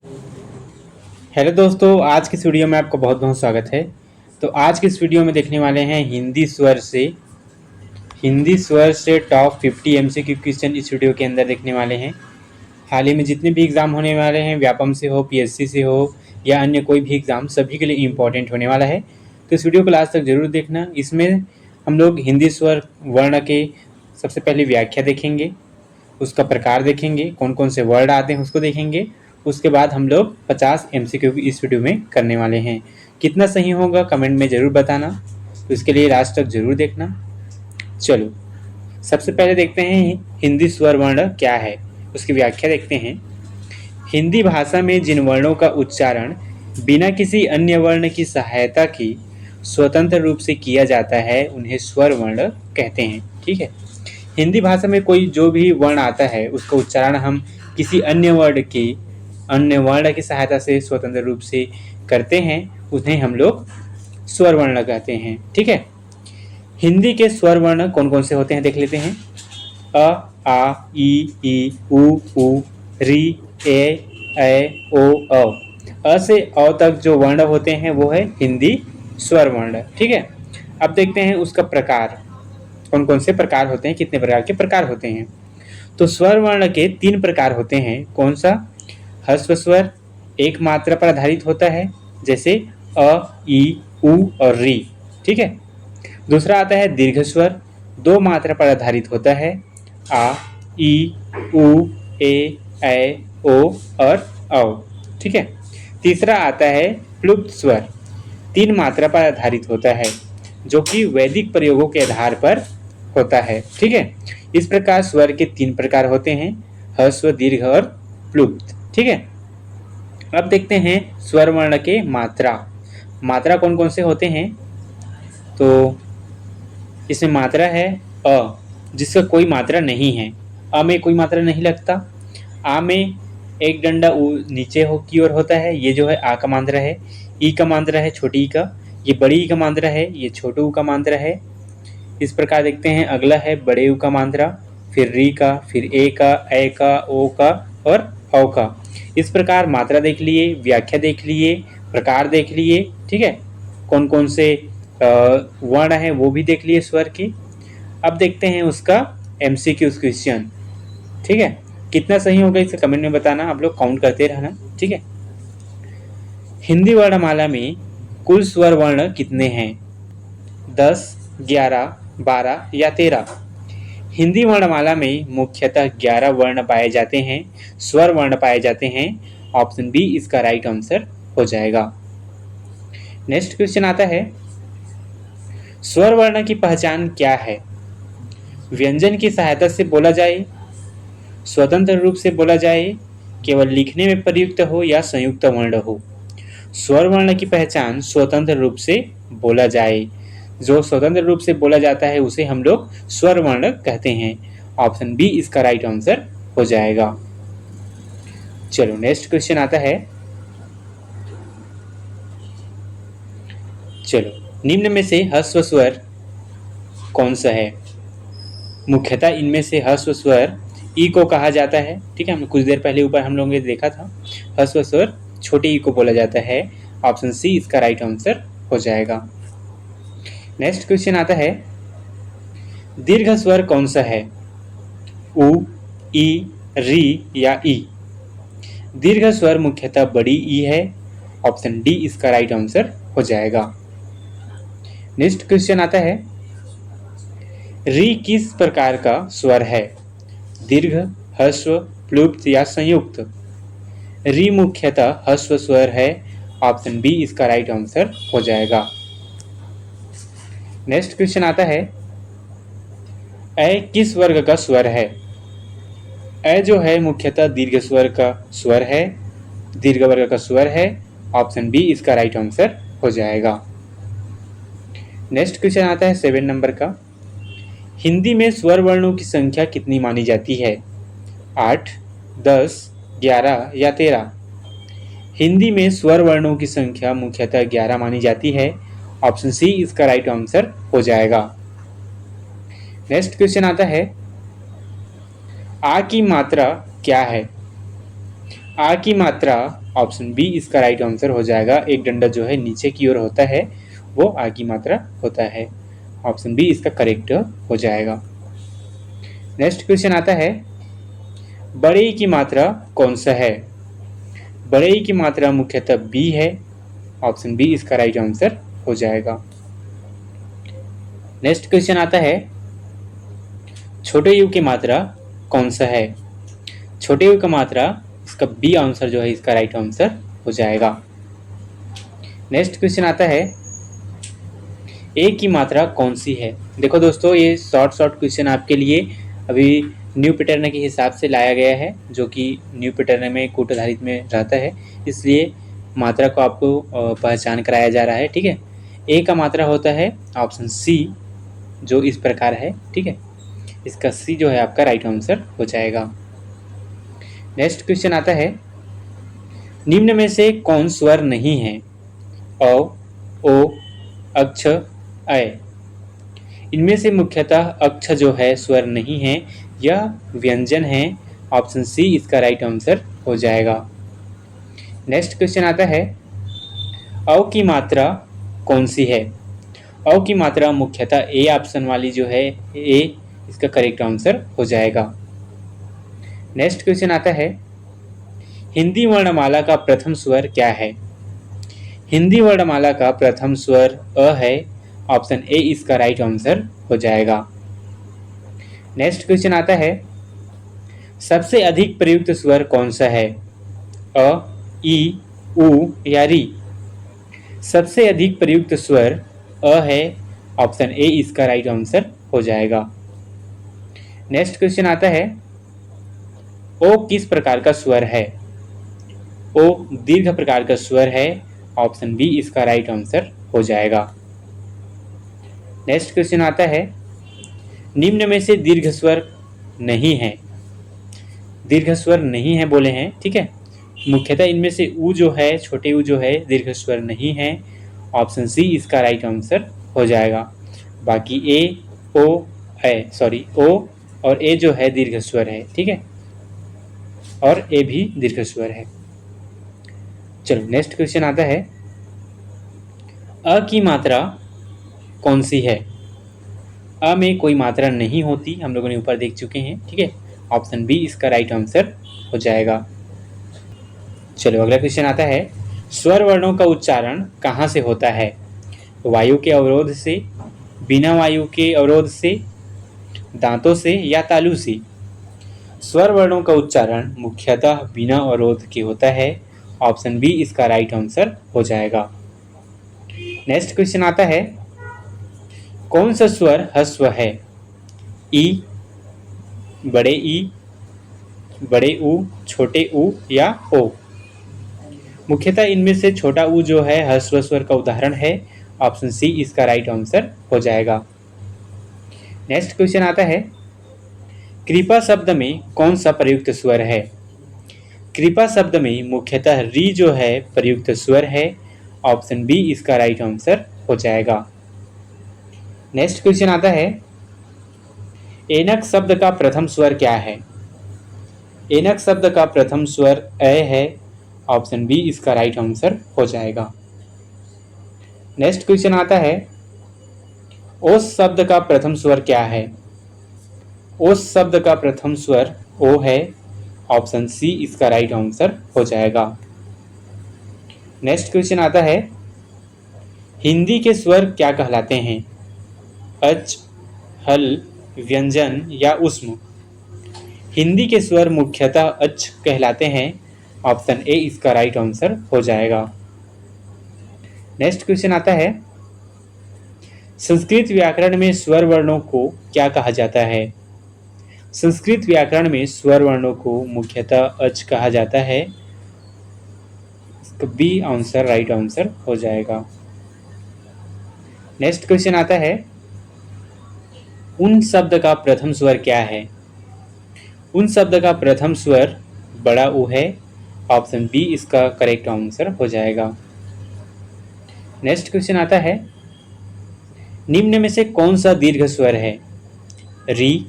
Hello दोस्तों, आज की इस वीडियो में आपका बहुत बहुत स्वागत है। तो आज की इस वीडियो में देखने वाले हैं हिंदी स्वर से टॉप 50 एमसीक्यू क्वेश्चन इस वीडियो के अंदर देखने वाले हैं। हाल ही में जितने भी एग्ज़ाम होने वाले हैं, व्यापम से हो, पीएससी से हो या अन्य कोई भी एग्ज़ाम, सभी के लिए इम्पोर्टेंट होने वाला है। तो इस वीडियो को लास्ट तक ज़रूर देखना। इसमें हम लोग हिंदी स्वर वर्ण के सबसे पहले व्याख्या देखेंगे, उसका प्रकार देखेंगे, कौन कौन से वर्ड आते हैं उसको देखेंगे। उसके बाद हम लोग 50 एमसीक्यू इस वीडियो में करने वाले हैं। कितना सही होगा कमेंट में ज़रूर बताना, तो इसके लिए लास्ट तक ज़रूर देखना। चलो, सबसे पहले देखते हैं हिंदी स्वर वर्ण क्या है, उसकी व्याख्या देखते हैं। हिंदी भाषा में जिन वर्णों का उच्चारण बिना किसी अन्य वर्ण की सहायता की स्वतंत्र रूप से किया जाता है उन्हें स्वर वर्ण कहते हैं। ठीक है, हिंदी भाषा में कोई जो भी वर्ण आता है उसका उच्चारण हम किसी अन्य वर्ण की सहायता से स्वतंत्र रूप से करते हैं, उन्हें हम लोग स्वर वर्ण कहते हैं। ठीक है, हिंदी के स्वर वर्ण कौन कौन से होते हैं देख लेते हैं। अ, आ, ई, उ, री, ओ, अ से अ तक जो वर्ण होते हैं वो है हिंदी स्वर वर्ण। ठीक है, अब देखते हैं उसका प्रकार, कौन कौन से प्रकार होते हैं, कितने प्रकार के प्रकार होते हैं। तो स्वर वर्ण के 3 प्रकार होते हैं। कौन सा? ह्रस्व स्वर एक मात्रा पर आधारित होता है, जैसे अ, ई, उ और री। ठीक है, दूसरा आता है दीर्घ स्वर, 2 मात्रा पर आधारित होता है, आ, ई, उ, ओ और औ। ठीक है, तीसरा आता है प्लुप्त स्वर, 3 मात्रा पर आधारित होता है, जो कि वैदिक प्रयोगों के आधार पर होता है। ठीक है, इस प्रकार स्वर के 3 प्रकार होते हैं, ह्रस्व, दीर्घ और प्लुप्त। ठीक है, अब देखते हैं स्वर वर्ण के मात्रा कौन कौन से होते हैं। तो इसमें मात्रा है अ, जिसका कोई मात्रा नहीं है। अ में कोई मात्रा नहीं लगता। आ में एक डंडा नीचे की ओर होता है, ये जो है आ का मात्रा है। ई का मात्रा है छोटी ई का, ये बड़ी ई का मात्रा है, ये छोटू का मात्रा है। इस प्रकार देखते हैं, अगला है बड़े ऊ का मात्रा, फिर री का, फिर ए का, ओ का और औ का। इस प्रकार मात्रा देख लिए, व्याख्या देख लिए, प्रकार देख लिए। ठीक है, कौन कौन से वर्ण है वो भी देख लिए स्वर की। अब देखते हैं उसका एमसीक्यू क्वेश्चन। ठीक है, कितना सही होगा इसे कमेंट में बताना, आप लोग काउंट करते रहना। ठीक है, हिंदी वर्णमाला में कुल स्वर वर्ण कितने हैं? 10, 11, 12 या 13? हिंदी वर्णमाला में मुख्यतः 11 वर्ण पाए जाते हैं, स्वर वर्ण पाए जाते हैं। ऑप्शन बी इसका राइट आंसर हो जाएगा। नेक्स्ट क्वेश्चन आता है, स्वर वर्ण की पहचान क्या है? व्यंजन की सहायता से बोला जाए, स्वतंत्र रूप से बोला जाए, केवल लिखने में प्रयुक्त हो या संयुक्त वर्ण हो। स्वर वर्ण की पहचान स्वतंत्र रूप से बोला जाए, जो स्वतंत्र रूप से बोला जाता है उसे हम लोग स्वर वर्ण कहते हैं। ऑप्शन बी इसका राइट आंसर हो जाएगा। चलो, नेक्स्ट क्वेश्चन आता है। चलो, निम्न में से ह्रस्व स्वर कौन सा है? मुख्यतः इनमें से ह्रस्व स्वर ई को कहा जाता है। ठीक है, कुछ देर पहले ऊपर हम लोगों ने देखा था, ह्रस्व स्वर छोटे ई को बोला जाता है। ऑप्शन सी इसका राइट आंसर हो जाएगा। नेक्स्ट क्वेश्चन आता है, दीर्घ स्वर कौन सा है? उ, ई, री या ई? दीर्घ स्वर मुख्यतः बड़ी ई है। ऑप्शन डी इसका राइट आंसर हो जाएगा। नेक्स्ट क्वेश्चन आता है, री किस प्रकार का स्वर है? दीर्घ, ह्रस्व, प्लुप्त या संयुक्त? री मुख्यतः ह्रस्व स्वर है। ऑप्शन बी इसका राइट आंसर हो जाएगा। नेक्स्ट क्वेश्चन आता है, ए किस वर्ग का स्वर है? ए जो है मुख्यतः दीर्घ स्वर का स्वर है, दीर्घ वर्ग का स्वर है। ऑप्शन बी इसका राइट आंसर हो जाएगा। नेक्स्ट क्वेश्चन आता है 7 नंबर का, हिंदी में स्वर वर्णों की संख्या कितनी मानी जाती है? 8, 10, 11 या 13? हिंदी में स्वर वर्णों की संख्या मुख्यतः 11 मानी जाती है। ऑप्शन सी इसका राइट आंसर हो जाएगा। नेक्स्ट क्वेश्चन आता है, आ की मात्रा क्या है? आ की मात्रा ऑप्शन बी इसका राइट आंसर हो जाएगा। एक डंडा जो है नीचे की ओर होता है वो आ की मात्रा होता है। ऑप्शन बी इसका करेक्ट हो जाएगा। नेक्स्ट क्वेश्चन आता है, बड़े ई की मात्रा कौन सा है? बड़े ई की मात्रा मुख्यतः बी है। ऑप्शन बी इसका राइट आंसर हो जाएगा। नेक्स्ट क्वेश्चन आता है, छोटे यू की मात्रा कौन सा है? छोटे यू का मात्रा इसका बी आंसर जो है इसका राइट आंसर हो जाएगा। नेक्स्ट क्वेश्चन आता है, ए की मात्रा कौन सी है? देखो दोस्तों, ये शॉर्ट क्वेश्चन आपके लिए अभी न्यू पैटर्न के हिसाब से लाया गया है, जो कि न्यू पैटर्न में कूट आधारित में रहता है, इसलिए मात्रा को आपको पहचान कराया जा रहा है। ठीक है, ए का मात्रा होता है ऑप्शन सी, जो इस प्रकार है। ठीक है, इसका सी जो है आपका राइट आंसर हो जाएगा। नेक्स्ट क्वेश्चन आता है, निम्न में से कौन स्वर नहीं है? अ, ओ, अक्ष, अय। इनमें से मुख्यतः अक्ष जो है स्वर नहीं है, यह व्यंजन है। ऑप्शन सी इसका राइट आंसर हो जाएगा। नेक्स्ट क्वेश्चन आता है, अ की मात्रा कौन सी है? अ की मात्रा मुख्यतः ए ऑप्शन वाली जो है, ए इसका करेक्ट आंसर हो जाएगा। नेक्स्ट क्वेश्चन आता है, हिंदी वर्णमाला का प्रथम स्वर क्या है? हिंदी वर्णमाला का प्रथम स्वर अ है। ऑप्शन ए इसका राइट आंसर हो जाएगा। नेक्स्ट क्वेश्चन आता है, सबसे अधिक प्रयुक्त स्वर कौन सा है? अ, ई, उ या री? सबसे अधिक प्रयुक्त स्वर अ है। ऑप्शन ए इसका राइट आंसर हो जाएगा। नेक्स्ट क्वेश्चन आता है, ओ किस प्रकार का स्वर है? ओ दीर्घ प्रकार का स्वर है। ऑप्शन बी इसका राइट आंसर हो जाएगा। नेक्स्ट क्वेश्चन आता है, निम्न में से दीर्घ स्वर नहीं है। दीर्घ स्वर नहीं है बोले हैं। ठीक है, मुख्यतः इनमें से उ जो है, छोटे उ जो है दीर्घ स्वर नहीं है। ऑप्शन सी इसका राइट आंसर हो जाएगा। बाकी ए, ओ, ओ और ए जो है दीर्घ स्वर है। ठीक है, और ए भी दीर्घ स्वर है। चलो नेक्स्ट क्वेश्चन आता है, अ की मात्रा कौन सी है? अ में कोई मात्रा नहीं होती, हम लोगों ने ऊपर देख चुके हैं। ठीक है, ऑप्शन बी इसका राइट आंसर हो जाएगा। चलो अगला क्वेश्चन आता है, स्वर वर्णों का उच्चारण कहाँ से होता है? वायु के अवरोध से, बिना वायु के अवरोध से, दांतों से या तालू से? स्वर वर्णों का उच्चारण मुख्यतः बिना अवरोध के होता है। ऑप्शन बी इसका राइट आंसर हो जाएगा। नेक्स्ट क्वेश्चन आता है, कौन सा स्वर ह्रस्व है? ई, बड़े ऊ, छोटे ऊ या ओ? मुख्यतः इनमें से छोटा ऊ जो है ह्रस्व स्वर का उदाहरण है। ऑप्शन सी इसका राइट आंसर हो जाएगा। नेक्स्ट क्वेश्चन आता है, कृपा शब्द में कौन सा प्रयुक्त स्वर है? कृपा शब्द में मुख्यतः री जो है प्रयुक्त स्वर है। ऑप्शन बी इसका राइट आंसर हो जाएगा। नेक्स्ट क्वेश्चन आता है, एनक शब्द का प्रथम स्वर क्या है? एनक शब्द का प्रथम स्वर अ है। ऑप्शन बी इसका राइट आंसर हो जाएगा। नेक्स्ट क्वेश्चन आता है, ओस शब्द का प्रथम स्वर क्या है? ओस शब्द का प्रथम स्वर ओ है। ऑप्शन सी इसका राइट आंसर हो जाएगा। नेक्स्ट क्वेश्चन आता है, हिंदी के स्वर क्या कहलाते हैं? अच, हल, व्यंजन या उष्म? हिंदी के स्वर मुख्यतः अच कहलाते हैं। ऑप्शन ए इसका राइट आंसर हो जाएगा। नेक्स्ट क्वेश्चन आता है, संस्कृत व्याकरण में स्वर वर्णों को क्या कहा जाता है? संस्कृत व्याकरण में स्वर वर्णों को मुख्यतः अच कहा जाता है। इसका बी आंसर राइट आंसर हो जाएगा। नेक्स्ट क्वेश्चन आता है, उन शब्द का प्रथम स्वर क्या है? उन शब्द का प्रथम स्वर बड़ा ऊ है। ऑप्शन बी इसका करेक्ट आंसर हो जाएगा। नेक्स्ट क्वेश्चन आता है, निम्न में से कौन सा दीर्घ स्वर है? री,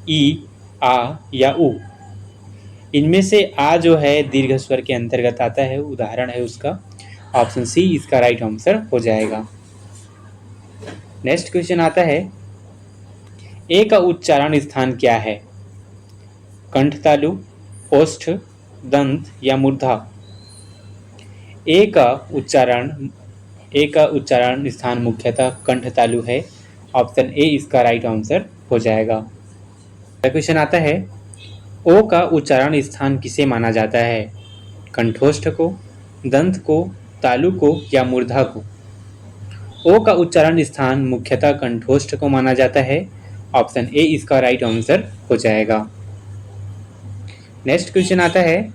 ई, आ या उ? इनमें से आ जो है दीर्घ स्वर के अंतर्गत आता है, उदाहरण है उसका। ऑप्शन सी इसका राइट आंसर हो जाएगा। नेक्स्ट क्वेश्चन आता है, ए का उच्चारण स्थान क्या है? कंठ तालु, ओष्ठ, दंत या मूर्धा? ए का उच्चारण स्थान मुख्यतः कंठ तालु है। ऑप्शन ए इसका राइट आंसर हो जाएगा। क्वेश्चन आता है, ओ का उच्चारण स्थान किसे माना जाता है? कंठोष्ठ को, दंत को, तालु को या मूर्धा को? ओ का उच्चारण स्थान मुख्यतः कंठोष्ठ को माना जाता है। ऑप्शन ए इसका राइट आंसर हो जाएगा। नेक्स्ट क्वेश्चन आता है,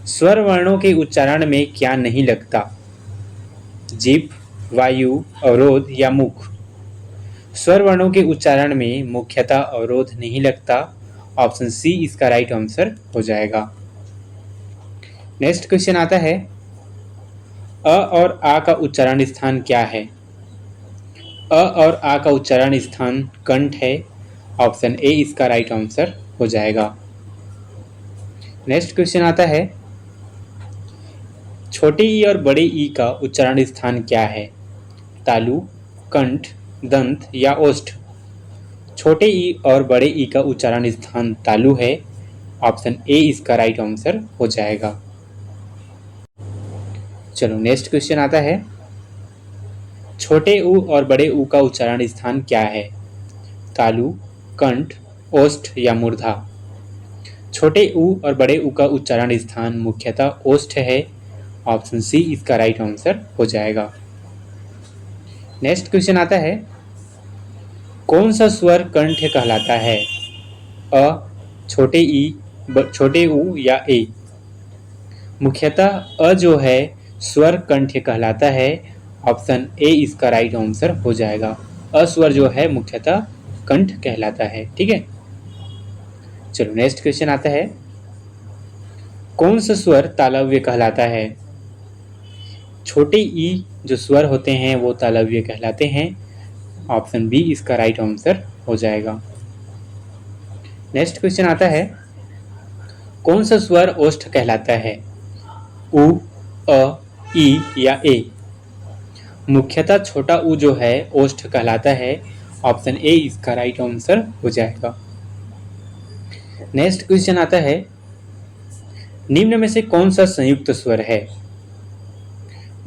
स्वर वर्णों के उच्चारण में क्या नहीं लगता? जीभ, वायु, अवरोध या मुख? स्वर वर्णों के उच्चारण में मुख्यतः अवरोध नहीं लगता। ऑप्शन सी इसका राइट आंसर हो जाएगा। नेक्स्ट क्वेश्चन आता है, अ और आ का उच्चारण स्थान क्या है? अ और आ का उच्चारण स्थान कंठ है। ऑप्शन ए इसका राइट आंसर हो जाएगा। नेक्स्ट क्वेश्चन आता है, छोटे ई और बड़े ई का उच्चारण स्थान क्या है? तालु, कंठ, दंत या ओष्ठ? छोटे ई और बड़े ई का उच्चारण स्थान तालु है। ऑप्शन ए इसका राइट आंसर हो जाएगा। चलो नेक्स्ट क्वेश्चन आता है, छोटे ऊ और बड़े ऊ का उच्चारण स्थान क्या है? तालु, कंठ, ओष्ठ या मूर्धा? छोटे ऊ और बड़े ऊ का उच्चारण स्थान मुख्यतः ओष्ठ है। ऑप्शन सी इसका राइट आंसर हो जाएगा। नेक्स्ट क्वेश्चन आता है, कौन सा स्वर कंठ कहलाता है? अ, छोटे ई, छोटे ऊ या ए? मुख्यतः अ जो है स्वर कंठ कहलाता है। ऑप्शन ए इसका राइट आंसर हो जाएगा। अस्वर जो है मुख्यतः कंठ कहलाता है। ठीक है, चलो नेक्स्ट क्वेश्चन आता है, कौन सा स्वर तालव्य कहलाता है? छोटे ई जो स्वर होते हैं वो तालव्य कहलाते हैं। ऑप्शन बी इसका राइट आंसर हो जाएगा। नेक्स्ट क्वेश्चन आता है, कौन सा स्वर ओष्ठ कहलाता है? उ, अ, ई या ए? मुख्यतः छोटा उ जो है ओष्ठ कहलाता है। ऑप्शन ए इसका राइट आंसर हो जाएगा। नेक्स्ट क्वेश्चन आता है, निम्न में से कौन सा संयुक्त स्वर है?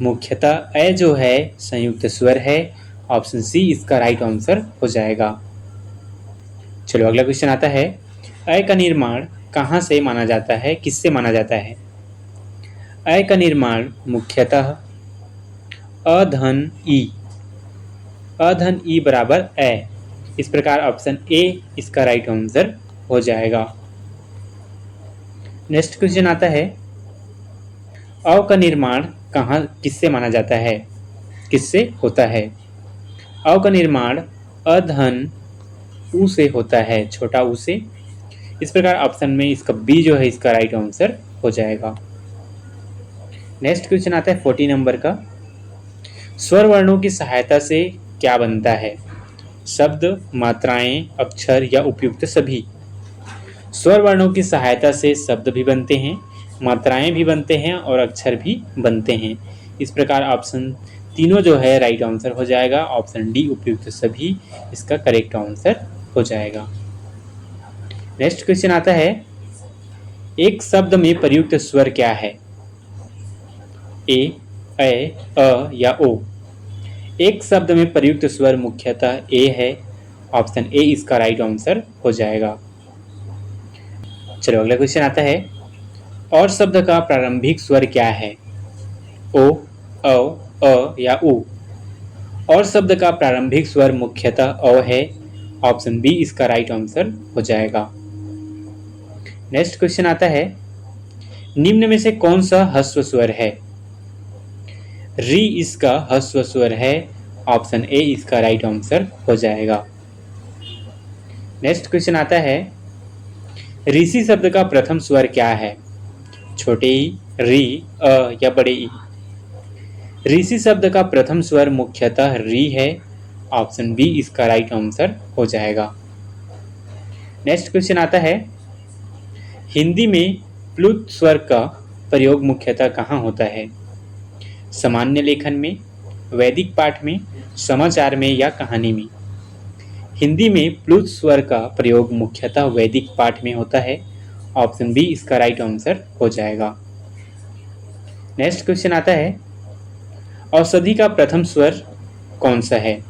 मुख्यतः ए जो है संयुक्त स्वर है। ऑप्शन सी इसका राइट आंसर हो जाएगा। चलो अगला क्वेश्चन आता है, ए का निर्माण कहाँ से माना जाता है, किससे माना जाता है? ए का निर्माण मुख्यतः अधन ई, अधन ई बराबर ए। इस प्रकार ऑप्शन ए इसका राइट आंसर हो जाएगा। नेक्स्ट क्वेश्चन आता है, अ का निर्माण कहाँ किससे माना जाता है, किससे होता है? अ का निर्माण अधन उ से होता है, छोटा उ से। इस प्रकार ऑप्शन में इसका बी जो है इसका राइट आंसर हो जाएगा। नेक्स्ट क्वेश्चन आता है 40 नंबर का, स्वर वर्णों की सहायता से क्या बनता है? शब्द, मात्राएं, अक्षर या उपयुक्त सभी? स्वर वर्णों की सहायता से शब्द भी बनते हैं, मात्राएं भी बनते हैं और अक्षर भी बनते हैं। इस प्रकार ऑप्शन तीनों जो है राइट आंसर हो जाएगा। ऑप्शन डी उपयुक्त सभी इसका करेक्ट आंसर हो जाएगा। नेक्स्ट क्वेश्चन आता है, एक शब्द में प्रयुक्त स्वर क्या है? ए, अ या ओ? एक शब्द में प्रयुक्त स्वर मुख्यतः ए है। ऑप्शन ए इसका राइट आंसर हो जाएगा। चलो अगला क्वेश्चन आता है, और शब्द का प्रारंभिक स्वर क्या है? ओ, अ या उ? और शब्द का प्रारंभिक स्वर मुख्यतः अ है। ऑप्शन बी इसका राइट आंसर हो जाएगा। नेक्स्ट क्वेश्चन आता है, निम्न में से कौन सा ह्रस्व स्वर है? री इसका ह्रस्व स्वर है। ऑप्शन ए इसका राइट आंसर हो जाएगा। नेक्स्ट क्वेश्चन आता है, ऋषि शब्द का प्रथम स्वर क्या है? छोटे ई, री, अ या बड़े ई? ऋषि शब्द का प्रथम स्वर मुख्यतः री है। ऑप्शन बी इसका राइट आंसर हो जाएगा। नेक्स्ट क्वेश्चन आता है, हिंदी में प्लुत स्वर का प्रयोग मुख्यतः कहाँ होता है? सामान्य लेखन में, वैदिक पाठ में, समाचार में या कहानी में? हिंदी में प्लुत स्वर का प्रयोग मुख्यतः वैदिक पाठ में होता है। ऑप्शन बी इसका राइट आंसर हो जाएगा। नेक्स्ट क्वेश्चन आता है, औषधि का प्रथम स्वर कौन सा है?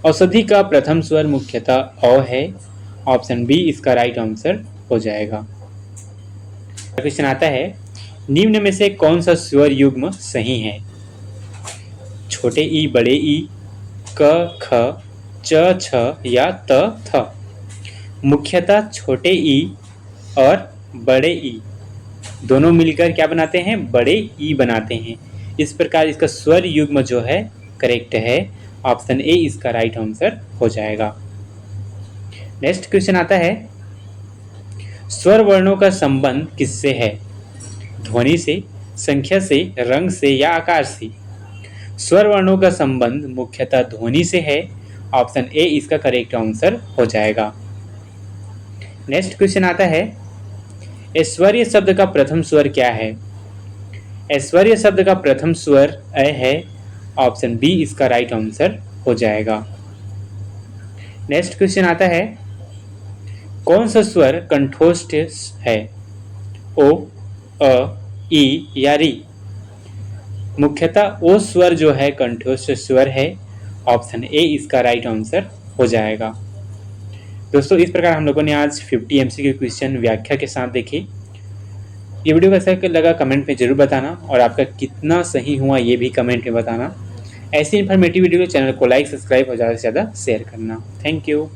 औषधि का प्रथम स्वर मुख्यतः अ है। ऑप्शन बी इसका राइट आंसर हो जाएगा। क्वेश्चन आता है, निम्न में से कौन सा स्वर युग्म सही है? छोटे ई, बड़े ई, क, ख, च, छ या त, थ? मुख्यतः छोटे ई और बड़े ई दोनों मिलकर क्या बनाते हैं? बड़े ई बनाते हैं। इस प्रकार इसका स्वर युग्म जो है करेक्ट है। ऑप्शन ए इसका राइट आंसर हो जाएगा। नेक्स्ट क्वेश्चन आता है, स्वर वर्णों का संबंध किससे है? ध्वनि से, संख्या से, रंग से या आकार से? स्वर वर्णों का संबंध मुख्यतः ध्वनि से है। ऑप्शन ए इसका करेक्ट आंसर हो जाएगा। नेक्स्ट क्वेश्चन आता है, ऐश्वर्य शब्द का प्रथम स्वर क्या है? ऐश्वर्य शब्द का प्रथम स्वर अ है। ऑप्शन बी इसका राइट आंसर हो जाएगा। नेक्स्ट क्वेश्चन आता है, कौन सा स्वर कंठोष्ठ है? ओ, अ, ई या री? मुख्यतः ओ स्वर जो है कंठोष्ठ स्वर है। ऑप्शन ए इसका राइट आंसर हो जाएगा। दोस्तों, इस प्रकार हम लोगों ने आज 50 MCQ क्वेश्चन व्याख्या के साथ देखे। ये वीडियो कैसा लगा कमेंट में जरूर बताना और आपका कितना सही हुआ ये भी कमेंट में बताना। ऐसी इन्फॉर्मेटिव वीडियो के चैनल को लाइक, सब्सक्राइब और ज़्यादा से ज़्यादा शेयर करना। Thank you.